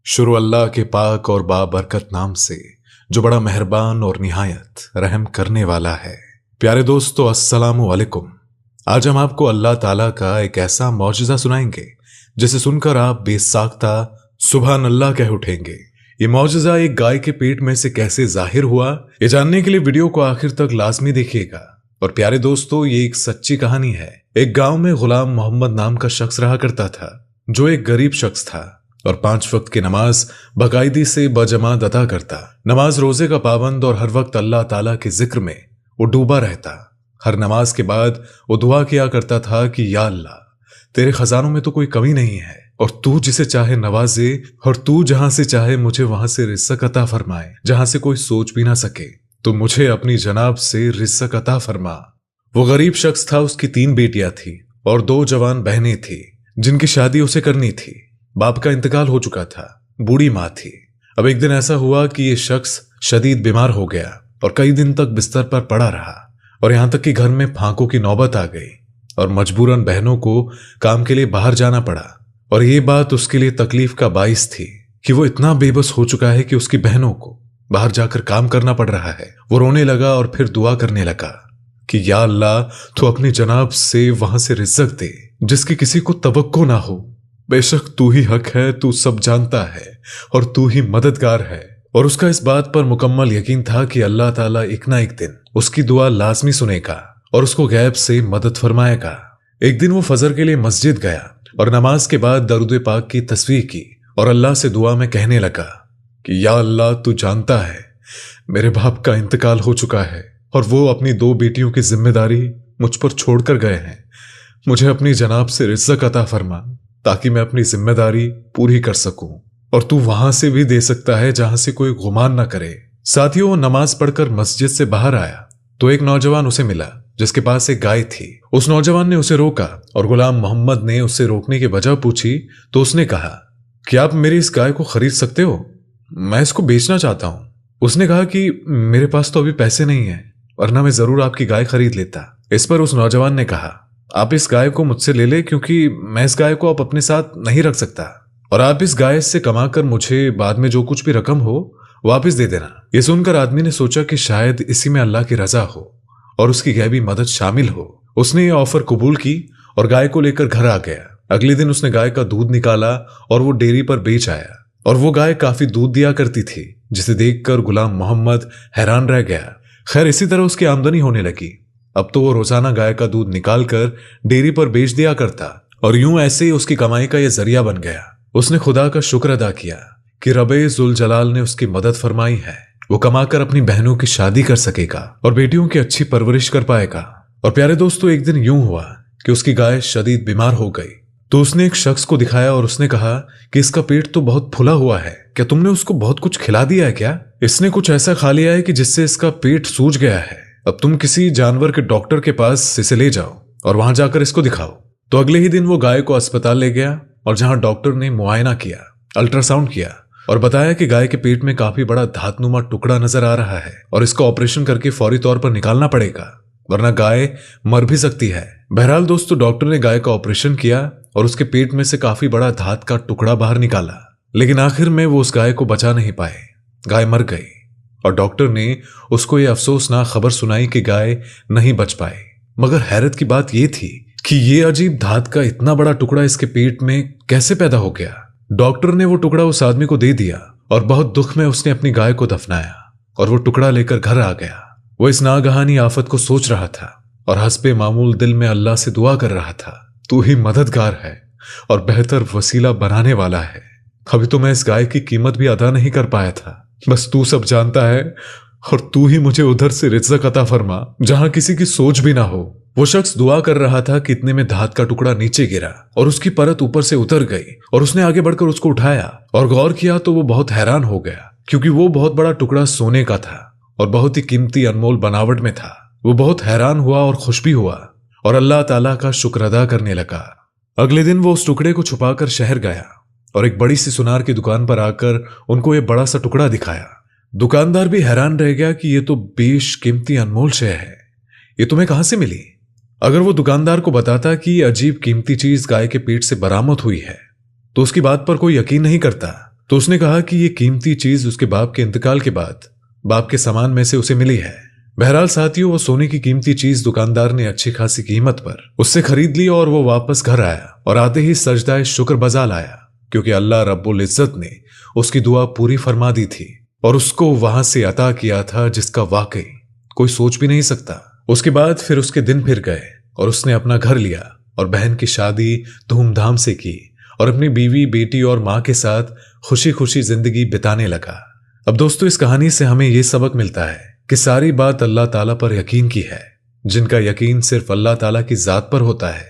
शुरू अल्लाह के पाक और बाबरकत नाम से जो बड़ा मेहरबान और निहायत रहम करने वाला है। प्यारे दोस्तों, अस्सलामु अलैकुम। आज हम आपको अल्लाह ताला का एक ऐसा मौजज़ा सुनाएंगे जिसे सुनकर आप बेसाख्ता सुभान अल्लाह कह उठेंगे। ये मौजज़ा एक गाय के पेट में से कैसे जाहिर हुआ, ये जानने के लिए वीडियो को आखिर तक लाजमी देखिएगा। और प्यारे दोस्तों, ये एक सच्ची कहानी है। एक गांव में गुलाम मोहम्मद नाम का शख्स रहा करता था, जो एक गरीब शख्स था और 5 वक्त की नमाज बाकायदगी से बजमात अदा करता। नमाज रोजे का पाबंद और हर वक्त अल्लाह ताला के जिक्र में वो डूबा रहता। हर नमाज के बाद वो दुआ किया करता था कि या अल्लाह, तेरे खजानों में तो कोई कमी नहीं है और तू जिसे चाहे नवाजे और तू जहां से चाहे मुझे वहां से रिज़्क़ अता फरमाए, जहां से कोई सोच भी ना सके। तो मुझे अपनी जनाब से रिज़्क़ अता फरमा। वो गरीब शख्स था, उसकी 3 बेटियां थी और 2 जवान बहनें थी जिनकी शादी उसे करनी थी। बाप का इंतकाल हो चुका था, बूढ़ी माँ थी। अब एक दिन ऐसा हुआ कि ये शख्स शदीद बीमार हो गया और कई दिन तक बिस्तर पर पड़ा रहा और यहां तक कि घर में फांकों की नौबत आ गई और मजबूरन बहनों को काम के लिए बाहर जाना पड़ा। और ये बात उसके लिए तकलीफ का बाइस थी कि वो इतना बेबस हो चुका है कि उसकी बहनों को बाहर जाकर काम करना पड़ रहा है। वो रोने लगा और फिर दुआ करने लगा कि या अल्लाह, तू अपनी जनाब से वहां से रिज़्क़ दे जिसकी किसी को तवक्को ना हो। बेशक तू ही हक है, तू सब जानता है और तू ही मददगार है। और उसका इस बात पर मुकम्मल यकीन था कि अल्लाह ताला एक ना एक दिन उसकी दुआ लाजमी सुनेगा और उसको गैब से मदद फरमाएगा। एक दिन वो फजर के लिए मस्जिद गया और नमाज के बाद दरूद पाक की तस्वीर की और अल्लाह से दुआ में कहने लगा कि या अल्लाह, तू जानता है मेरे बाप का इंतकाल हो चुका है और वो अपनी 2 बेटियों की जिम्मेदारी मुझ पर छोड़कर गए हैं। मुझे अपनी जनाब से रिज़्क़ अता फरमा ताकि मैं अपनी जिम्मेदारी पूरी कर सकूं और तू वहां से भी दे सकता है जहां से कोई गुमान ना करे। साथियों, वो नमाज पढ़कर मस्जिद से बाहर आया तो एक नौजवान उसे मिला जिसके पास एक गाय थी। उस नौजवान ने उसे रोका और गुलाम मोहम्मद ने उससे रोकने की वजह पूछी तो उसने कहा कि आप मेरी इस गाय को खरीद सकते हो, मैं इसको बेचना चाहता हूं। उसने कहा कि मेरे पास तो अभी पैसे नहीं है, वरना मैं जरूर आपकी गाय खरीद लेता। इस पर उस नौजवान ने कहा, आप इस गाय को मुझसे ले ले, क्योंकि मैं इस गाय को अब अपने साथ नहीं रख सकता और आप इस गाय से कमाकर मुझे बाद में जो कुछ भी रकम हो वापस दे देना। ये सुनकर आदमी ने सोचा कि शायद इसी में अल्लाह की रजा हो और उसकी गैबी मदद शामिल हो। उसने ये ऑफर कबूल की और गाय को लेकर घर आ गया। अगले दिन उसने गाय का दूध निकाला और वो डेयरी पर बेच आया और वो गाय काफी दूध दिया करती थी, जिसे देखकर गुलाम मोहम्मद हैरान रह गया। खैर, इसी तरह उसकी आमदनी होने लगी। अब तो वो रोजाना गाय का दूध निकालकर डेयरी पर बेच दिया करता और यूं ऐसे ही उसकी कमाई का यह जरिया बन गया। उसने खुदा का शुक्र अदा किया कि रबे जुल जलाल ने उसकी मदद फरमाई है। वो कमाकर अपनी बहनों की शादी कर सकेगा और बेटियों की अच्छी परवरिश कर पाएगा। और प्यारे दोस्तों, एक दिन यूं हुआ कि उसकी गाय शदीद बीमार हो गई तो उसने एक शख्स को दिखाया और उसने कहा कि इसका पेट तो बहुत फुला हुआ है, क्या तुमने उसको बहुत कुछ खिला दिया है क्या? इसने कुछ ऐसा खा लिया है कि जिससे इसका पेट सूज गया है। अब तुम किसी जानवर के डॉक्टर के पास इसे ले जाओ और वहां जाकर इसको दिखाओ। तो अगले ही दिन वो गाय को अस्पताल ले गया और जहां डॉक्टर ने मुआयना किया, अल्ट्रासाउंड किया और बताया कि गाय के पेट में काफी बड़ा धातनुमा टुकड़ा नजर आ रहा है और इसका ऑपरेशन करके फौरी तौर पर निकालना पड़ेगा, वरना गाय मर भी सकती है। बहरहाल दोस्तों, डॉक्टर ने गाय का ऑपरेशन किया और उसके पेट में से काफी बड़ा धात का टुकड़ा बाहर निकाला, लेकिन आखिर में वो उस गाय को बचा नहीं पाए। गाय मर गई और डॉक्टर ने उसको ये अफसोसनाक खबर सुनाई कि गाय नहीं बच पाई। मगर हैरत की बात यह थी कि ये अजीब धात का इतना बड़ा टुकड़ा इसके पेट में कैसे पैदा हो गया। डॉक्टर ने वो टुकड़ा उस आदमी को दे दिया और बहुत दुख में उसने अपनी गाय को दफनाया और वो टुकड़ा लेकर घर आ गया। वो इस नागहानी आफत को सोच रहा था और हस्बे मामूल दिल में अल्लाह से दुआ कर रहा था, तू ही मददगार है और बेहतर वसीला बनाने वाला है। अभी तो मैं इस गाय की कीमत भी अदा नहीं कर पाया था, बस तू सब जानता है और तू ही मुझे उधर से रिज़्क़ अता फरमा जहां किसी की सोच भी ना हो। वो शख्स दुआ कर रहा था कि इतने में धात का टुकड़ा नीचे गिरा और उसकी परत ऊपर से उतर गई और उसने आगे बढ़कर उसको उठाया और गौर किया तो वो बहुत हैरान हो गया, क्योंकि वो बहुत बड़ा टुकड़ा सोने का था और बहुत ही कीमती अनमोल बनावट में था। वो बहुत हैरान हुआ और खुश भी हुआ और अल्लाह ताला का शुक्र अदा करने लगा। अगले दिन वो उस टुकड़े को छुपाकर शहर गया और एक बड़ी सी सुनार की दुकान पर आकर उनको ये बड़ा सा टुकड़ा दिखाया। दुकानदार भी हैरान रह गया कि ये तो बेशकीमती अनमोल शय है, ये तुम्हें कहां से मिली? अगर वो दुकानदार को बताता कि ये अजीब कीमती चीज गाय के पेट से बरामद हुई है तो उसकी बात पर कोई यकीन नहीं करता। तो उसने कहा कि ये कीमती चीज उसके बाप के इंतकाल के बाद बाप के सामान में से उसे मिली है। बहरहाल साथियों, वो सोने की कीमती चीज दुकानदार ने अच्छी खासी कीमत पर उससे खरीद ली और वो वापस घर आया और आते ही सजदाए शुक्र बजा लाया, क्योंकि अल्लाह रब्बुल इज्जत ने उसकी दुआ पूरी फरमा दी थी और उसको वहां से अता किया था जिसका वाकई कोई सोच भी नहीं सकता। उसके बाद फिर उसके दिन फिर गए और उसने अपना घर लिया और बहन की शादी धूमधाम से की और अपनी बीवी, बेटी और मां के साथ खुशी खुशी जिंदगी बिताने लगा। अब दोस्तों, इस कहानी से हमें यह सबक मिलता है कि सारी बात अल्लाह ताला पर यकीन की है। जिनका यकीन सिर्फ अल्लाह ताला की जात पर होता है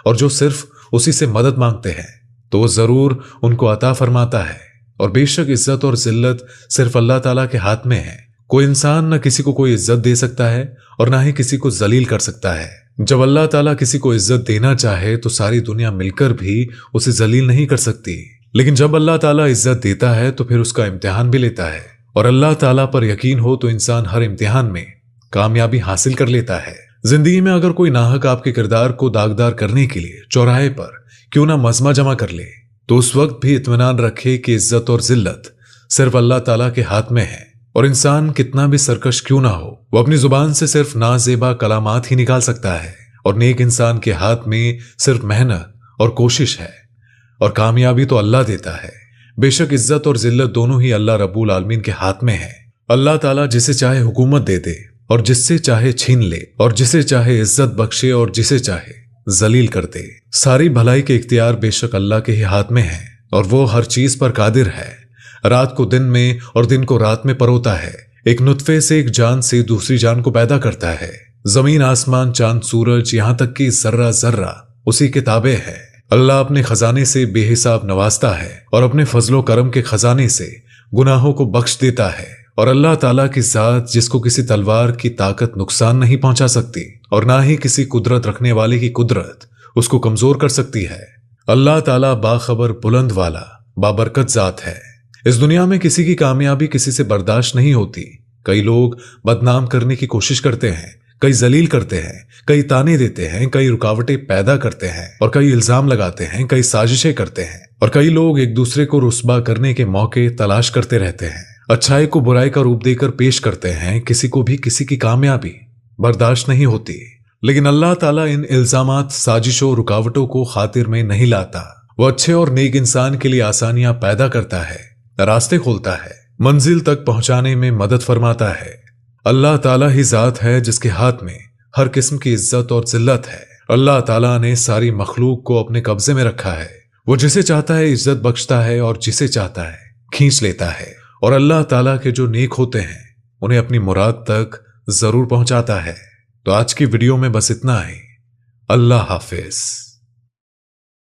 और जो सिर्फ उसी से मदद मांगते हैं तो वो जरूर उनको अता फरमाता है। और बेशक इज्जत और जिल्लत सिर्फ अल्लाह ताला के हाथ में है। कोई इंसान न किसी को कोई इज्जत दे सकता है और ना ही किसी को जलील कर सकता है। जब अल्लाह ताला किसी को इज्जत देना चाहे तो सारी दुनिया मिलकर भी उसे जलील नहीं कर सकती, लेकिन जब अल्लाह ताला इज्जत देता है तो फिर उसका इम्तिहान भी लेता है। और अल्लाह ताला पर यकीन हो तो इंसान हर इम्तिहान में कामयाबी हासिल कर लेता है। जिंदगी में अगर कोई नाहक आपके किरदार को दागदार करने के लिए चौराहे पर क्यों ना मजमा जमा कर ले, तो उस वक्त भी इत्मीनान रखे कि इज्जत और जिल्लत सिर्फ अल्लाह ताला के हाथ में है। और इंसान कितना भी सरकश क्यों ना हो, वो अपनी जुबान से सिर्फ नाजेबा कलामात ही निकाल सकता है। और नेक इंसान के हाथ में सिर्फ मेहनत और कोशिश है और कामयाबी तो अल्लाह देता है। बेशक इज्जत और जिल्लत दोनों ही अल्लाह रब्बुल आलमीन के हाथ में है। अल्लाह ताला जिसे चाहे हुकूमत दे दे और जिससे चाहे छीन ले और जिसे चाहे इज्जत बख्शे और जिसे चाहे जलील कर दे। सारी भलाई के इख्तियार बेशक अल्लाह के ही हाथ में है और वो हर चीज पर कादिर है। रात को दिन में और दिन को रात में परोता है। एक नुत्फे से एक जान से दूसरी जान को पैदा करता है। जमीन, आसमान, चांद, सूरज, यहाँ तक कि जर्रा जर्रा उसी के ताबे है। अल्लाह अपने खजाने से बेहिसाब नवाजता है और अपने फजलो करम के खजाने से गुनाहों को बख्श देता है। और अल्लाह ताला की जात जिसको किसी तलवार की ताकत नुकसान नहीं पहुंचा सकती और ना ही किसी कुदरत रखने वाले की कुदरत उसको कमजोर कर सकती है। अल्लाह ताला बाखबर, बुलंद वाला, बाबरकत जात है। इस दुनिया में किसी की कामयाबी किसी से बर्दाश्त नहीं होती। कई लोग बदनाम करने की कोशिश करते हैं, कई जलील करते हैं, कई ताने देते हैं, कई रुकावटें पैदा करते हैं और कई इल्जाम लगाते हैं, कई साजिशें करते हैं और कई लोग एक दूसरे को रुस्वा करने के मौके तलाश करते रहते हैं। अच्छाई को बुराई का रूप देकर पेश करते हैं। किसी को भी किसी की कामयाबी बर्दाश्त नहीं होती, लेकिन अल्लाह ताला इन इल्जामात, साजिशों, रुकावटों को खातिर में नहीं लाता। वो अच्छे और नेक इंसान के लिए आसानियां पैदा करता है, रास्ते खोलता है, मंजिल तक पहुंचाने में मदद फरमाता है। अल्लाह ताला ही जात है जिसके हाथ में हर किस्म की इज्जत और जिल्लत है। अल्लाह ताला ने सारी मखलूक को अपने कब्जे में रखा है। वो जिसे चाहता है इज्जत बख्शता है और जिसे चाहता है खींच लेता है। और अल्लाह ताला के जो नेक होते हैं उन्हें अपनी मुराद तक जरूर पहुंचाता है। तो आज की वीडियो में बस इतना ही। अल्लाह हाफिज।